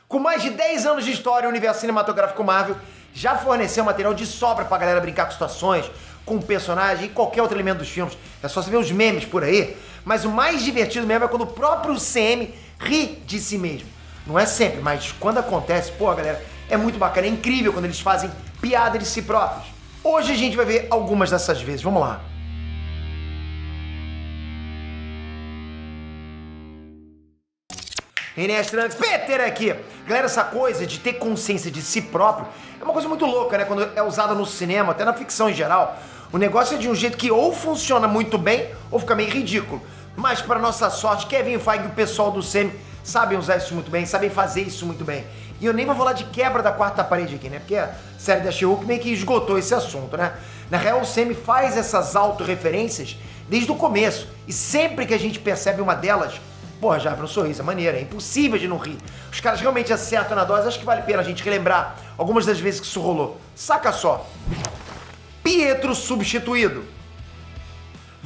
Com mais de 10 anos de história, o universo cinematográfico Marvel já forneceu material de sobra pra galera brincar com situações, com personagem e qualquer outro elemento dos filmes. É só você ver os memes por aí. Mas o mais divertido mesmo é quando o próprio CM ri de si mesmo. Não é sempre, mas quando acontece, pô, galera, é muito bacana, é incrível quando eles fazem piada de si próprios. Hoje a gente vai ver algumas dessas vezes, vamos lá. Inês Trunks, Peter aqui! Galera, essa coisa de ter consciência de si próprio é uma coisa muito louca, né? Quando é usada no cinema, até na ficção em geral. O negócio é de um jeito que ou funciona muito bem ou fica meio ridículo. Mas, para nossa sorte, Kevin Feige e o pessoal do CM sabem usar isso muito bem, sabem fazer isso muito bem. E eu nem vou falar de quebra da quarta parede aqui, né? Porque a série da She-Hulk meio que esgotou esse assunto, né? Na real, o CM faz essas autorreferências desde o começo. E sempre que a gente percebe uma delas, porra, já abre um sorriso, é maneiro, é impossível de não rir. Os caras realmente acertam na dose, acho que vale a pena a gente relembrar algumas das vezes que isso rolou. Saca só. Pietro substituído.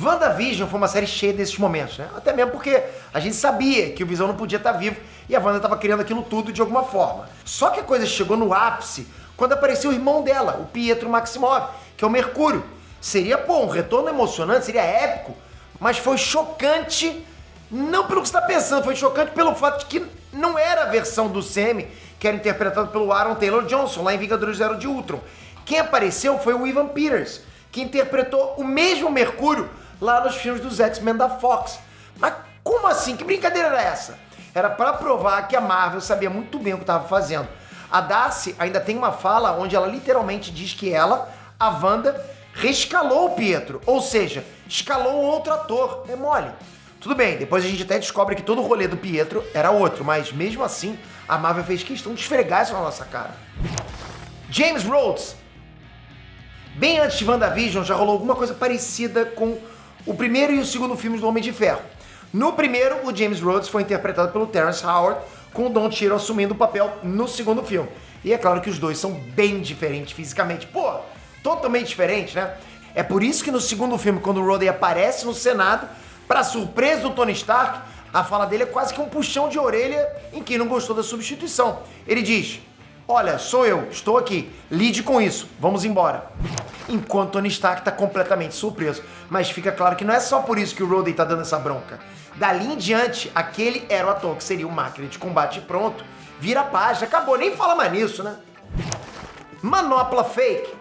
WandaVision foi uma série cheia desses momentos, né? Até mesmo porque a gente sabia que o Visão não podia estar vivo e a Wanda estava criando aquilo tudo de alguma forma. Só que a coisa chegou no ápice quando apareceu o irmão dela, o Pietro Maximoff, que é o Mercúrio. Seria, pô, um retorno emocionante, seria épico, mas foi chocante. Não pelo que você está pensando, foi chocante pelo fato de que não era a versão do Sam que era interpretado pelo Aaron Taylor Johnson, lá em Vingadores Zero de Ultron. Quem apareceu foi o Evan Peters, que interpretou o mesmo Mercúrio lá nos filmes dos X-Men da Fox. Mas como assim? Que brincadeira era essa? Era para provar que a Marvel sabia muito bem o que estava fazendo. A Darcy ainda tem uma fala onde ela literalmente diz que ela, a Wanda, rescalou o Pietro, ou seja, escalou outro ator. É mole. Tudo bem, depois a gente até descobre que todo o rolê do Pietro era outro, mas mesmo assim, a Marvel fez questão de esfregar isso na nossa cara. James Rhodes. Bem antes de WandaVision, já rolou alguma coisa parecida com o primeiro e o segundo filmes do Homem de Ferro. No primeiro, o James Rhodes foi interpretado pelo Terrence Howard, com o Don Cheadle assumindo o papel no segundo filme. E é claro que os dois são bem diferentes fisicamente. Pô, totalmente diferentes, né? É por isso que no segundo filme, quando o Rhodey aparece no Senado, para surpresa do Tony Stark, a fala dele é quase que um puxão de orelha em quem não gostou da substituição. Ele diz: olha, sou eu, estou aqui, lide com isso, vamos embora. Enquanto Tony Stark tá completamente surpreso. Mas fica claro que não é só por isso que o Rhodey tá dando essa bronca. Dali em diante, aquele era o ator que seria o máquina de combate pronto, vira a página, acabou, nem fala mais nisso, né? Manopla fake.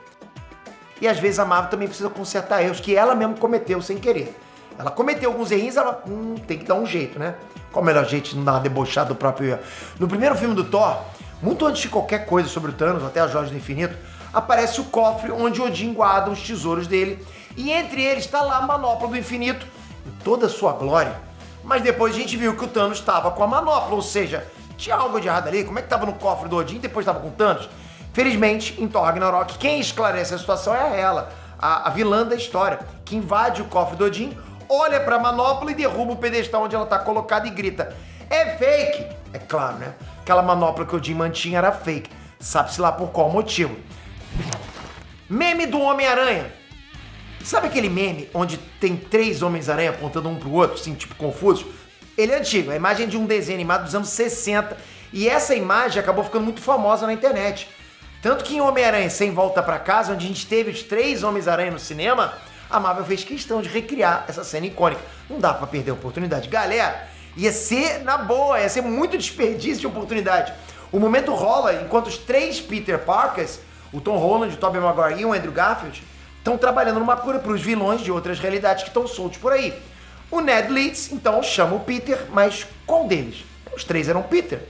E às vezes a Marvel também precisa consertar erros que ela mesma cometeu sem querer. Ela cometeu alguns errinhos, ela tem que dar um jeito, né? Qual o melhor jeito de não dar uma debochada do próprio erro? No primeiro filme do Thor, muito antes de qualquer coisa sobre o Thanos, até a Joias do Infinito, aparece o cofre onde Odin guarda os tesouros dele, e entre eles está lá a Manopla do Infinito, em toda a sua glória. Mas depois a gente viu que o Thanos estava com a Manopla, ou seja, tinha algo de errado ali. Como é que estava no cofre do Odin e depois estava com o Thanos? Felizmente, em Thor Ragnarok, quem esclarece a situação é ela, a vilã da história, que invade o cofre do Odin, olha pra manopla e derruba o pedestal onde ela tá colocada e grita: é fake! É claro, né? Aquela manopla que o Odin mantinha era fake. Sabe-se lá por qual motivo. Meme do Homem-Aranha. Sabe aquele meme onde tem 3 Homens-Aranha apontando um pro outro, assim, tipo, confusos? Ele é antigo, é a imagem de um desenho animado dos anos 60. E essa imagem acabou ficando muito famosa na internet. Tanto que em Homem-Aranha Sem Volta Pra Casa, onde a gente teve os 3 Homens-Aranha no cinema, a Marvel fez questão de recriar essa cena icônica. Não dá pra perder a oportunidade. Galera, ia ser na boa, ia ser muito desperdício de oportunidade. O momento rola enquanto os 3 Peter Parkers, o Tom Holland, o Tobey Maguire e o Andrew Garfield, estão trabalhando numa cura para os vilões de outras realidades que estão soltos por aí. O Ned Leeds, então, chama o Peter, mas qual deles? Os 3 eram Peter.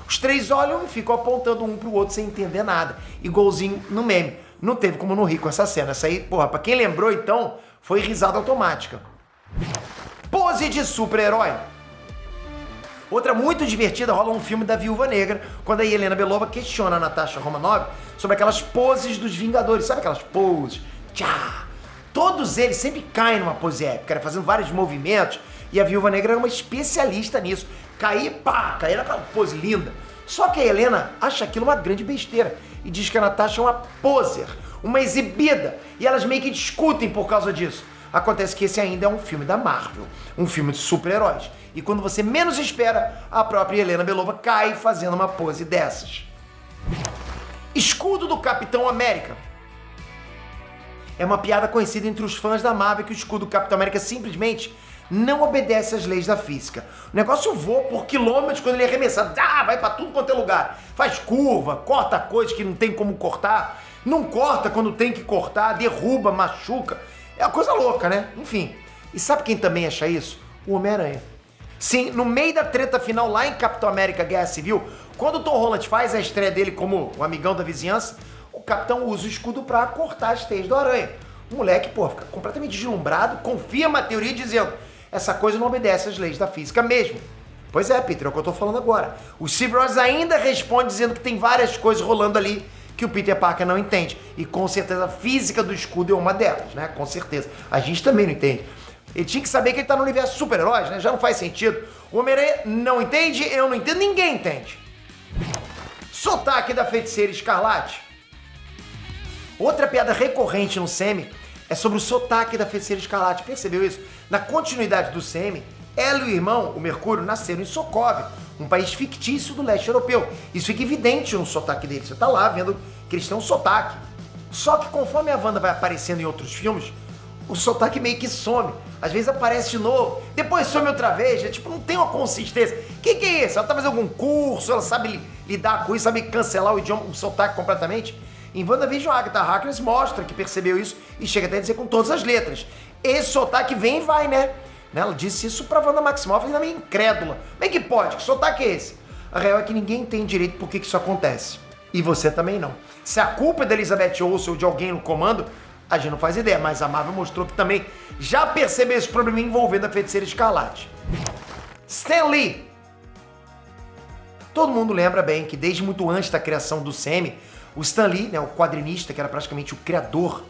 Os 3 olham e ficam apontando um pro outro sem entender nada. Igualzinho no meme. Não teve como não rir com essa cena. Essa aí, porra, pra quem lembrou, então, foi risada automática. Pose de super-herói. Outra muito divertida, rola um filme da Viúva Negra, quando a Helena Belova questiona a Natasha Romanoff sobre aquelas poses dos Vingadores. Sabe aquelas poses? Tchá! Todos eles sempre caem numa pose épica, fazendo vários movimentos, e a Viúva Negra era uma especialista nisso. Cair, pá, cair naquela pose linda. Só que a Helena acha aquilo uma grande besteira e diz que a Natasha é uma poser, uma exibida, e elas meio que discutem por causa disso. Acontece que esse ainda é um filme da Marvel, um filme de super-heróis. E quando você menos espera, a própria Helena Belova cai fazendo uma pose dessas. Escudo do Capitão América. É uma piada conhecida entre os fãs da Marvel que o escudo do Capitão América simplesmente não obedece às leis da física. O negócio voa por quilômetros quando ele é arremessado. Vai pra tudo quanto é lugar. Faz curva, corta coisas que não tem como cortar, não corta quando tem que cortar, derruba, machuca. É uma coisa louca, né? Enfim. E sabe quem também acha isso? O Homem-Aranha. Sim, no meio da treta final lá em Capitão América Guerra Civil, quando o Tom Holland faz a estreia dele como o amigão da vizinhança, o Capitão usa o escudo pra cortar as teias do Aranha. O moleque, fica completamente deslumbrado, confirma a teoria dizendo: essa coisa não obedece às leis da física mesmo. Pois é, Peter, é o que eu tô falando agora. O Steve Rogers ainda responde dizendo que tem várias coisas rolando ali que o Peter Parker não entende. E com certeza a física do escudo é uma delas, né? Com certeza. A gente também não entende. Ele tinha que saber que ele tá no universo super-heróis, né? Já não faz sentido. O Homem-Aranha não entende, eu não entendo, ninguém entende. Sotaque da Feiticeira Escarlate. Outra piada recorrente no Semi é sobre o sotaque da Feiticeira Escarlate. Percebeu isso? Na continuidade do Semi, ela e o irmão, o Mercúrio, nasceram em Sokovia, um país fictício do leste europeu. Isso fica evidente no sotaque deles. Você tá lá vendo que eles têm um sotaque. Só que conforme a Wanda vai aparecendo em outros filmes, o sotaque meio que some. Às vezes aparece de novo, depois some outra vez, não tem uma consistência. O que é isso? Ela tá fazendo algum curso, ela sabe lidar com isso, sabe cancelar o idioma, o sotaque completamente? Em WandaVision, a Agatha Harkness mostra que percebeu isso e chega até a dizer com todas as letras. Esse sotaque vem e vai, né? Ela disse isso pra Wanda Maximoff, ainda meio incrédula. Como é que pode? Que sotaque é esse? A real é que ninguém tem direito por que isso acontece. E você também não. Se a culpa é da Elizabeth Olsen ou de alguém no comando, a gente não faz ideia, mas a Marvel mostrou que também já percebeu esse problema envolvendo a Feiticeira Escarlate. Stan Lee. Todo mundo lembra bem que desde muito antes da criação do Semi, o Stan Lee, né, o quadrinista, que era praticamente o criador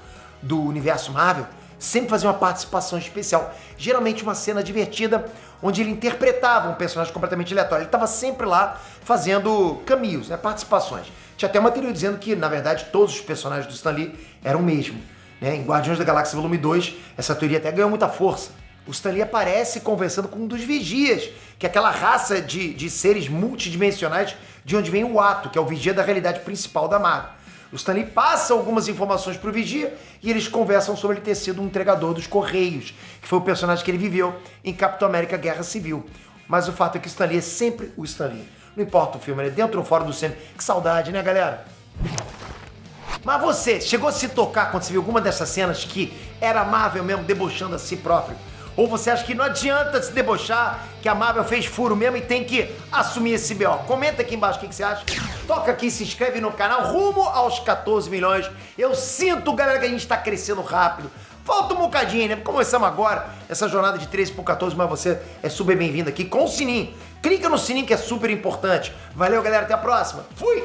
do universo Marvel, sempre fazia uma participação especial. Geralmente uma cena divertida, onde ele interpretava um personagem completamente aleatório. Ele estava sempre lá fazendo cameos, né, participações. Tinha até uma teoria dizendo que, na verdade, todos os personagens do Stan Lee eram o mesmo. Em Guardiões da Galáxia Volume 2, essa teoria até ganhou muita força. O Stan Lee aparece conversando com um dos Vigias, que é aquela raça de seres multidimensionais de onde vem o Ato, que é o Vigia da realidade principal da Marvel. O Stan Lee passa algumas informações pro Vigia e eles conversam sobre ele ter sido um entregador dos Correios, que foi o personagem que ele viveu em Capitão América Guerra Civil. Mas o fato é que o Stan Lee é sempre o Stan Lee. Não importa o filme, ele é dentro ou fora do cinema. Que saudade, né, galera? Mas você, chegou a se tocar quando você viu alguma dessas cenas que era a Marvel mesmo debochando a si próprio? Ou você acha que não adianta se debochar, que a Marvel fez furo mesmo e tem que assumir esse BO? Comenta aqui embaixo o que você acha. Toca aqui, se inscreve no canal, rumo aos 14 milhões. Eu sinto, galera, que a gente tá crescendo rápido. Falta um bocadinho, né? Começamos agora essa jornada de 13 por 14, mas você é super bem-vindo aqui com o sininho. Clica no sininho que é super importante. Valeu, galera, até a próxima. Fui!